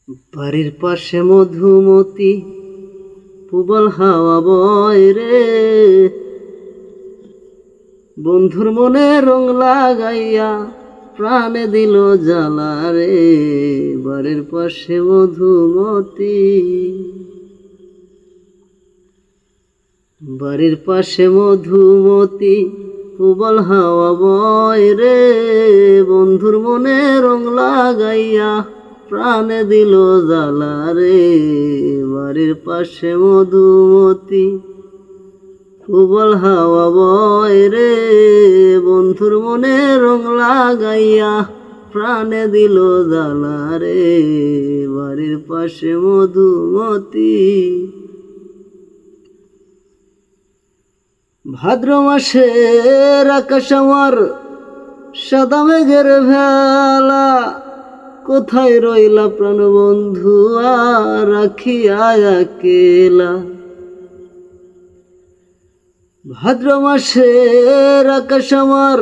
বাড়ির পাশে মধুমতি প্রবল হাওয়া বয় রে, বন্ধুর মনে রং লাগাইয়া প্রাণে দিল জ্বালা রে। বাড়ির পাশে মধুমতি, বাড়ির পাশে মধুমতি প্রবল হাওয়া বয় রে, বন্ধুর মনে রং লাগাইয়া প্রাণে দিল জ্বালা রে। বাড়ির পাশে মধুমতি প্রবল হাওয়া বয় রে, বন্ধুর মনে রং লাগাইয়া প্রাণে দিল জ্বালা রে। বাড়ির পাশে মধুমতি। ভাদ্র মাসের আকাশ আমার সাদা মেঘের ভেলা, কোথায় রইলা প্রাণ বন্ধু আর রাখিয়া একেলা। ভাদ্র মাসের আকাশ আমার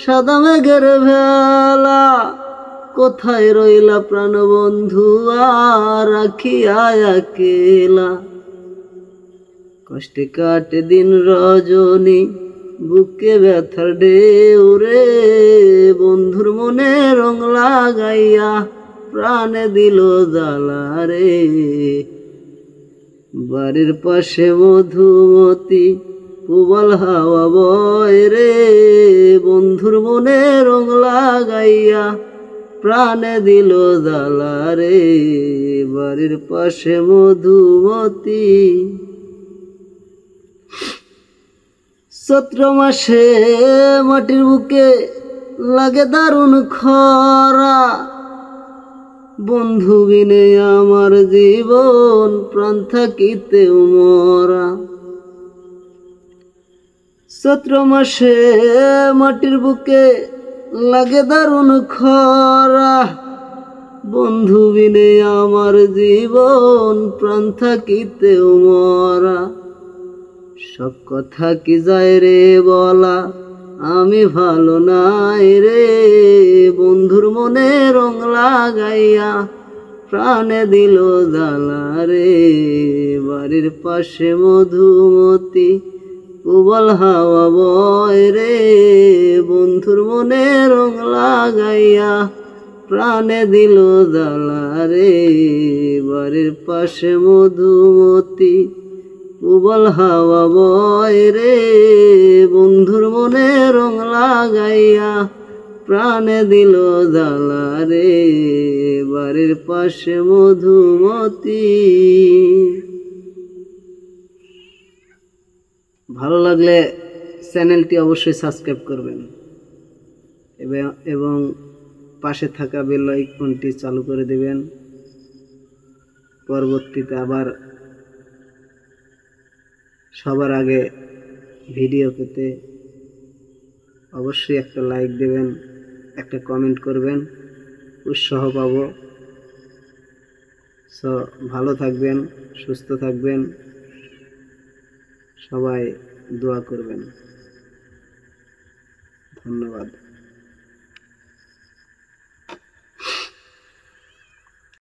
সাদা মেঘের ভেলা, কোথায় রইলা প্রাণ বন্ধু আর রাখিয়া একেলা। কষ্টে কাটে দিন রজনী বুকে ব্যথার ঢেউ রে, বন্ধুর মনে রং লাগাইয়া প্রাণে দিল জ্বালা রে। বাড়ির পাশে মধুমতি প্রবল হাওয়া বয় রে, বন্ধুর মনে রং লাগাইয়া প্রাণে দিল জ্বালা রে। বাড়ির পাশে মধুমতি। চৈত্র মাসে মাটির বুকে লাগে দারুণ খরা, বন্ধু বিনে আমার জীবন প্রাণ থাকিতেও মরা। চৈত্র মাসে মাটির বুকে লাগে দারুণ খরা, বন্ধু বিনে আমার জীবন প্রাণ থাকিতেও মরা। সব কথা কি যায় রে বলা, আমি ভালো নাই রে, বন্ধুর মনে রং লাগাইয়া প্রাণে দিল জ্বালা রে। বাড়ির পাশে মধুমতি প্রবল হাওয়া বয় রে, বন্ধুর মনে রং লাগাইয়া প্রাণে দিল জ্বালা রে। বাড়ির পাশে মধুমতি প্রবল হাওয়া বয় রে, বন্ধুর মনে রং লাগাইয়া প্রাণে দিল জ্বালা রে। বাড়ির পাশে মধুমতি। ভালো লাগলে চ্যানেলটি অবশ্যই সাবস্ক্রাইব করবেন এবং পাশে থাকা বেল আইকনটি চালু করে দেবেন। পরবর্তীতে আবার সবার আগে ভিডিও পেতে অবশ্যই একটা লাইক দেবেন, একটা কমেন্ট করবেন, উৎসাহ পাবো। সো ভালো থাকবেন, সুস্থ থাকবেন, সবাই দোয়া করবেন। ধন্যবাদ।